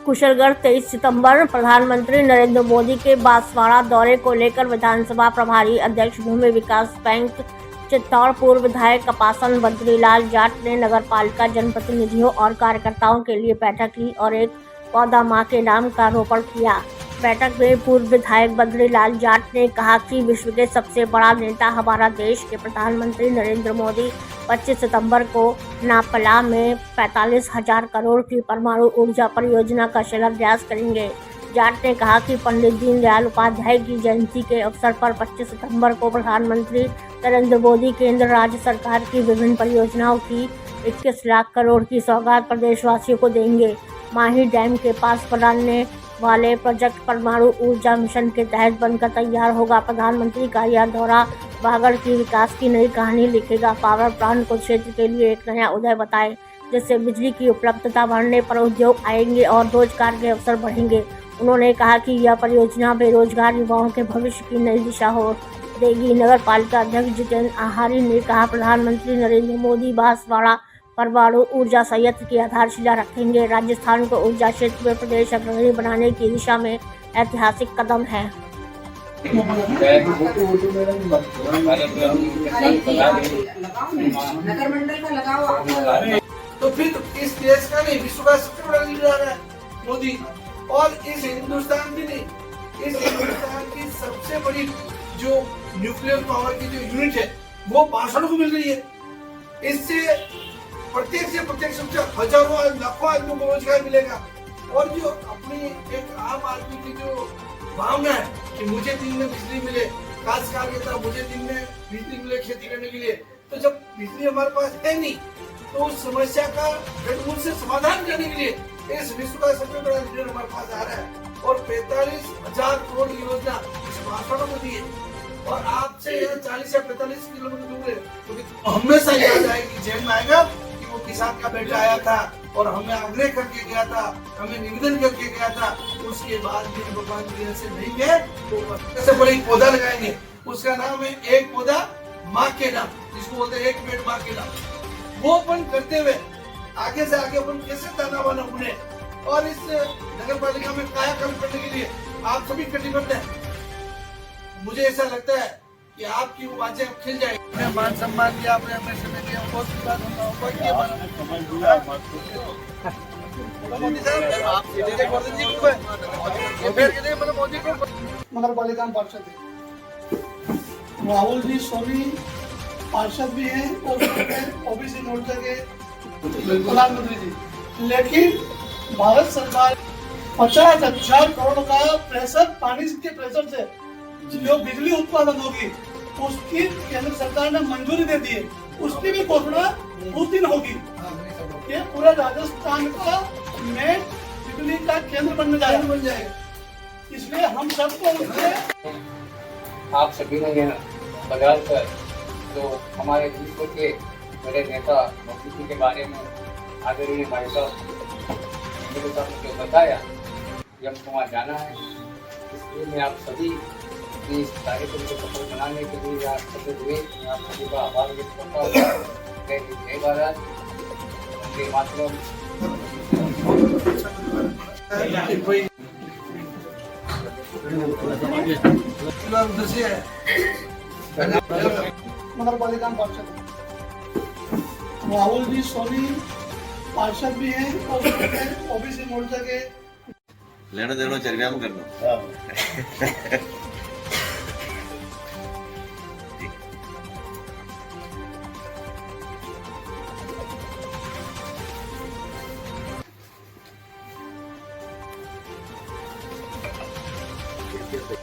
कुशलगढ़ 23 सितंबर। प्रधानमंत्री नरेंद्र मोदी के बांसवाड़ा दौरे को लेकर विधानसभा प्रभारी अध्यक्ष भूमि विकास बैंक चित्तौड़ पूर्व विधायक कपासन बद्रीलाल जाट ने नगरपालिका जनप्रतिनिधियों और कार्यकर्ताओं के लिए बैठक ली और एक पौधा मां के नाम का रोपण किया। बैठक में पूर्व विधायक बद्रीलाल जाट ने कहा कि विश्व के सबसे बड़ा नेता हमारा देश के प्रधानमंत्री नरेंद्र मोदी 25 सितंबर को नापला में 45,000 करोड़ की परमाणु ऊर्जा परियोजना का शिलान्यास करेंगे। जाट ने कहा कि पंडित दीनदयाल उपाध्याय की जयंती के अवसर पर 25 सितंबर को प्रधानमंत्री नरेंद्र मोदी केंद्र राज्य सरकार की विभिन्न परियोजनाओं की 21 लाख करोड़ की सौगात प्रदेशवासियों को देंगे। माही डैम के पास बनाने वाले प्रोजेक्ट परमाणु ऊर्जा मिशन के तहत बनकर तैयार होगा। प्रधानमंत्री का यह दौरा बागड़ की विकास की नई कहानी लिखेगा। पावर प्लांट को क्षेत्र के लिए एक नया उदय बताए, जिससे बिजली की उपलब्धता बढ़ने पर उद्योग आएंगे और रोजगार के अवसर बढ़ेंगे। उन्होंने कहा कि यह परियोजना बेरोजगार युवाओं के भविष्य की नई दिशा हो देगी। नगर पालिका अध्यक्ष जितेंद्र आहारी ने कहा, प्रधानमंत्री नरेंद्र मोदी बांसवाड़ा परमाणु ऊर्जा संयंत्र की आधारशिला रखेंगे। राजस्थान को ऊर्जा क्षेत्र में प्रदेश अग्रणी बनाने की दिशा में ऐतिहासिक कदम है। तो फिर इस देश का नहीं, विश्व का सबसे बड़ा लीडर है मोदी। और इस हिंदुस्तान की नहीं, इस हिंदुस्तान की सबसे बड़ी जो न्यूक्लियर पावर की जो यूनिट है वो बांसवाड़ा को मिल रही है। इससे प्रत्यक्ष रूप से हजारों लाखों आदमियों को रोजगार मिलेगा। और जो अपनी एक आम आदमी की जो भावना है कि मुझे दिन में बिजली मिले, काश्तकार के तरह मुझे दिन में बिजली मिले खेती करने के लिए, तो जब बिजली हमारे पास है नहीं तो उस समस्या का जड़मूल से समाधान करने के लिए इस विश्व का सबसे बड़ा लीडर हमारे पास आ रहा है। और 45,000 करोड़ की योजना इस बांसवाड़ा को दी है। और आपसे यह 40 या 45 किलोमीटर दूर है, तो हमेशा याद आएगी, जेल में आएगा कि वो किसान का बेटा आया था और हमें आग्रह करके गया था, हमें निवेदन करके गया था। उसके बाद भी भगवान की से नहीं गए तो कैसे बड़े पौधा लगाएंगे। उसका नाम है एक पौधा माँ के नाम, जिसको बोलते हैं एक पेड़ माँ के नाम। वो अपन करते हुए आगे से आगे अपन कैसे ताना बाना उड़े और इस नगर पालिका में कायाकल्प करने के लिए आप सभी कटिबद्ध हैं। मुझे ऐसा लगता है कि आपकी वो बातें अब खिल जाएगी। मैं मान सम्मान दिया, आपने अपने समय दिया, बहुत सी बात होता मोदी साहब आप मोदी को नगर पालिका में पार्षद है, राहुल जी सोनी पार्षद भी हैं और ओबीसी मोर्चा के प्रधानमंत्री जी। लेकिन भारत सरकार 50,000 करोड़ का प्रेशर, पानी के प्रेशर से जो बिजली उत्पादन होगी उसकी केंद्र सरकार ने मंजूरी दे दी है। उसकी भी घोषणा उस दिन होगी। ये पूरा राजस्थान का मेन बिजली का केंद्र बन जाएगा। इसलिए हम सबको उससे आप सभी ने बदल कर जो हमारे विश्व के बड़े नेता मोदी जी के बारे में आदरणीय भाई साहब ने जो बताया, ये हमको वहाँ जाना है। इसलिए मैं आप सभी इस कार्यक्रम को सफल बनाने के लिए आप सभी हुए, मैं आप सभी का आभार व्यक्त करता हूँ। जय भारत, वंदे मातरम। नगर पालिका में पार्षद है, राहुल जी सोनी पार्षद भी हैं और ओबीसी मोर्चा के लेना देना चर्चा में करना।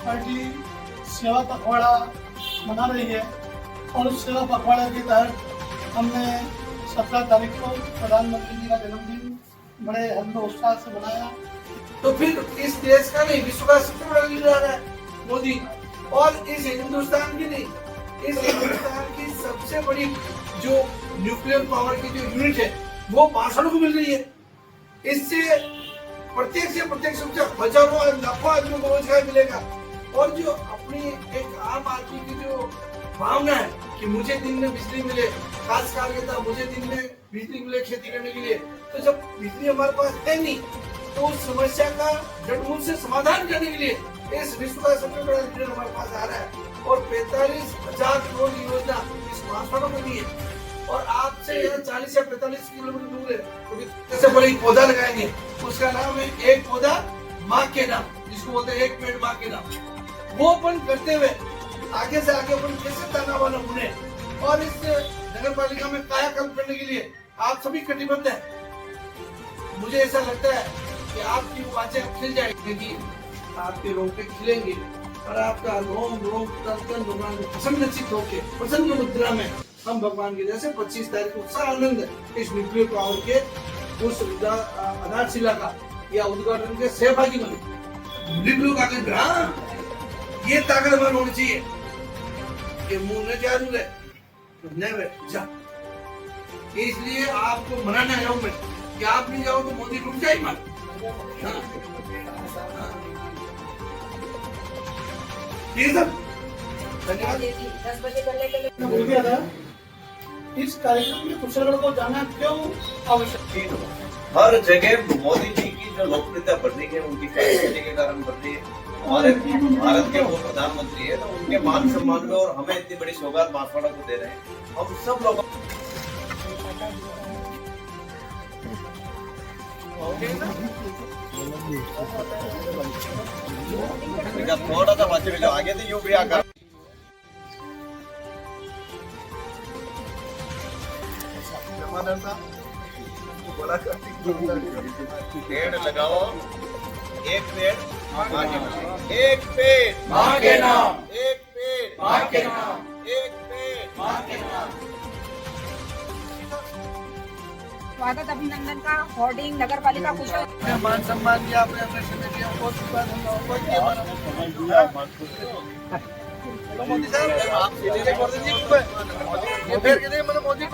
पार्टी सेवा पखवाड़ा मना रही है और उस सेवा पखवाड़ा के तहत हमने 17 तारीख को प्रधानमंत्री जी का जन्मदिन बड़े हर्षोल्लास से मनाया। तो फिर इस देश का नहीं, विश्व का सबसे बड़ा लीडर है मोदी। और इस हिंदुस्तान की नहीं, इस हिंदुस्तान की सबसे बड़ी जो न्यूक्लियर पावर की जो यूनिट है वो बांसवाड़ा को मिल रही है। इससे प्रत्यक्ष रूप से हजारों लाखों आदमियों को रोजगार मिलेगा। और जो अपनी एक आम आदमी की जो भावना है कि मुझे दिन में बिजली मिले, काश्तकार के तरह मुझे दिन में बिजली मिले खेती करने के लिए, तो जब बिजली हमारे पास है नहीं तो उस समस्या का जड़मूल से समाधान करने के लिए इस विश्व का सबसे बड़ा लीडर हमारे पास आ रहा है और 45,000 करोड़ की योजना इस बांसवाड़ा में भी है। और आपसे यह 40 या 45 किलोमीटर दूर है, तो कैसे बड़ी पौधा लगाएंगे, उसका नाम है एक पौधा माँ के नाम, जिसको बोलते हैं एक पेड़ माँ के नाम। वो अपन करते हुए आगे से आगे अपन कैसे ताना बाना बुने और इस नगर पालिका में कायाकल्प करने के लिए आप सभी कटिबद्ध हैं। मुझे ऐसा लगता है कि आपकी बातें अब खिल जाएगी, आपके रोंगटे खिलेंगे और आपका रोम रोम तन भगवान को प्रसन्नचित होके प्रसन्न मुद्रा में हम भगवान के जैसे 25 तारीख को उत्साह आनंद इस न्यूक्लियर पावर के उस आधारशिला का या उद्घाटन के सहभागी बने। न्यूक्लियर का ये ताकतवर होनी चाहिए कि मुंह न जरूर है नहीं जा। इसलिए आपको मनाना है मैं कि आप नहीं जाओ तो मोदी रुक जाए मत। ठीक है, धन्यवाद। बोल दिया था इस कार्यक्रम में कुशलगढ़ को जाना क्यों आवश्यक है? हर जगह मोदी जी की जो लोकप्रियता बढ़ रही है, उनकी कार्यशैली के कारण बढ़ रही है। हमारे भारत के वो प्रधानमंत्री है, तो उनके मान सम्मान में और हमें इतनी बड़ी सौगात बांसवाड़ा को दे रहे हैं। हम सब लोग थोड़ा सा बच्चे मिलो आगे तो यूं भी आकर पेड़ लगाओ, एक पेड़ माँ के नाम, एक पेड़ माँ के नाम, एक पेड़ माँ के नाम, एक पेड़ माँ के नाम। स्वागत अभिनंदन का होर्डिंग नगर पालिका कुशल मान सम्मान दिया, अपने अपने समय दिया, बहुत मोदी साहब आप सीधे कर दीजिए, मोदी को